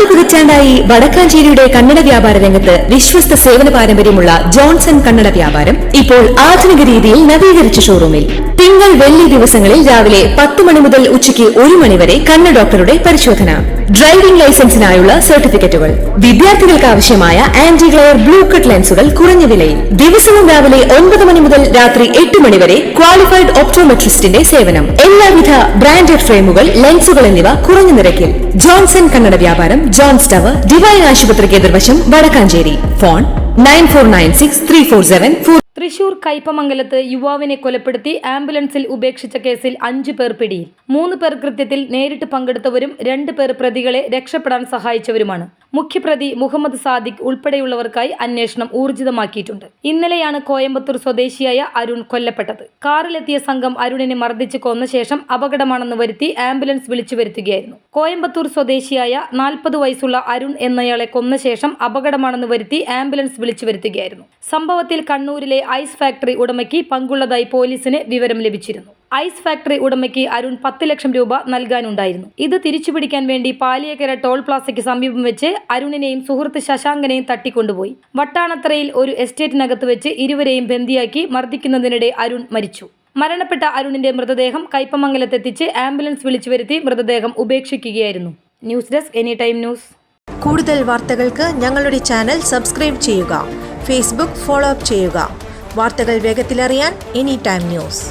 പതിറ്റാണ്ടായി വടക്കാഞ്ചേരിയുടെ കന്നഡ വ്യാപാര രംഗത്ത് വിശ്വസ്ത സേവന പാരമ്പര്യമുള്ള ജോൺസൺ കന്നഡ വ്യാപാരം ഇപ്പോൾ ആധുനിക രീതിയിൽ നവീകരിച്ച ഷോറൂമിൽ തിങ്കൾ വെള്ളി ദിവസങ്ങളിൽ രാവിലെ 10 മണി മുതൽ ഉച്ചയ്ക്ക് 1 മണി വരെ കണ്ണ് ഡോക്ടറുടെ പരിശോധന, ഡ്രൈവിംഗ് ലൈസൻസിനായുള്ള സർട്ടിഫിക്കറ്റുകൾ, വിദ്യാർത്ഥികൾക്ക് ആവശ്യമായ ആന്റി ഗ്ലെയർ ബ്ലൂ കട്ട് ലെൻസുകൾ കുറഞ്ഞ വിലയിൽ, ദിവസവും രാവിലെ 9 മണി മുതൽ രാത്രി 8 മണി വരെ ക്വാളിഫൈഡ് ഒപ്റ്റോമെട്രിസ്റ്റിന്റെ സേവനം, എല്ലാവിധ ബ്രാൻഡഡ് ഫ്രെയിമുകൾ, ലെൻസുകൾ എന്നിവ കുറഞ്ഞ നിരക്കിൽ. ജോൺസൺ കന്നഡ വ്യാപാരം, ജോൺസ് ടവർ, ഡിവൈൻ ആശുപത്രിക്ക് എതിർവശം, വടക്കാഞ്ചേരി. ഫോൺ 94963474. തൃശൂർ കയ്പമംഗലത്ത് യുവാവിനെ കൊലപ്പെടുത്തി ആംബുലൻസിൽ ഉപേക്ഷിച്ച കേസിൽ 5 പേർ പിടിയിൽ. 3 പേർ കൃത്യത്തിൽ നേരിട്ട് പങ്കെടുത്തവരും 2 പേർ പ്രതികളെ രക്ഷപ്പെടാൻ സഹായിച്ചവരുമാണ്. മുഖ്യപ്രതി മുഹമ്മദ് സാദിഖ് ഉൾപ്പെടെയുള്ളവർക്കായി അന്വേഷണം ഊർജിതമാക്കിയിട്ടുണ്ട്. ഇന്നലെയാണ് കോയമ്പത്തൂർ സ്വദേശിയായ അരുൺ കൊല്ലപ്പെട്ടത്. കാറിലെത്തിയ സംഘം അരുണിനെ മർദ്ദിച്ച് കൊന്ന ശേഷം അപകടമാണെന്ന് വരുത്തി ആംബുലൻസ് വിളിച്ചു വരുത്തുകയായിരുന്നു. കോയമ്പത്തൂർ സ്വദേശിയായ 40 വയസ്സുള്ള അരുൺ എന്നയാളെ കൊന്ന ശേഷം അപകടമാണെന്ന് വരുത്തി ആംബുലൻസ് വിളിച്ചു വരുത്തുകയായിരുന്നു. സംഭവത്തിൽ കണ്ണൂരിലെ ഐസ് ഫാക്ടറി ഉടമയ്ക്ക് പങ്കുള്ളതായി പോലീസിന് വിവരം ലഭിച്ചിരുന്നു. ഐസ് ഫാക്ടറി ഉടമയ്ക്ക് അരുൺ 10 ലക്ഷം രൂപ നൽകാനുണ്ടായിരുന്നു. ഇത് തിരിച്ചുപിടിക്കാൻ വേണ്ടി പാലിയക്കര ടോൾ പ്ലാസയ്ക്ക് സമീപം വെച്ച് അരുണിനെയും സുഹൃത്ത് ശശാങ്കനെയും തട്ടിക്കൊണ്ടുപോയി. വട്ടാണത്തറയിൽ ഒരു എസ്റ്റേറ്റിനകത്ത് വെച്ച് ഇരുവരെയും ബന്ദിയാക്കി മർദ്ദിക്കുന്നതിനിടെ അരുൺ മരിച്ചു. മരണപ്പെട്ട അരുണിന്റെ മൃതദേഹം കയ്പമംഗലത്തെത്തിച്ച് ആംബുലൻസ് വിളിച്ചു വരുത്തി മൃതദേഹം ഉപേക്ഷിക്കുകയായിരുന്നു. News desk any time news. കൂടുതൽ വാർത്തകൾക്ക് ഞങ്ങളുടെ ചാനൽ സബ്സ്ക്രൈബ് ചെയ്യുക. ഫേസ്ബുക്ക് ഫോളോ അപ്പ് ചെയ്യുക. വാർത്തകൾ വേഗത്തിലറിയാൻ എനി ടൈം ന്യൂസ്.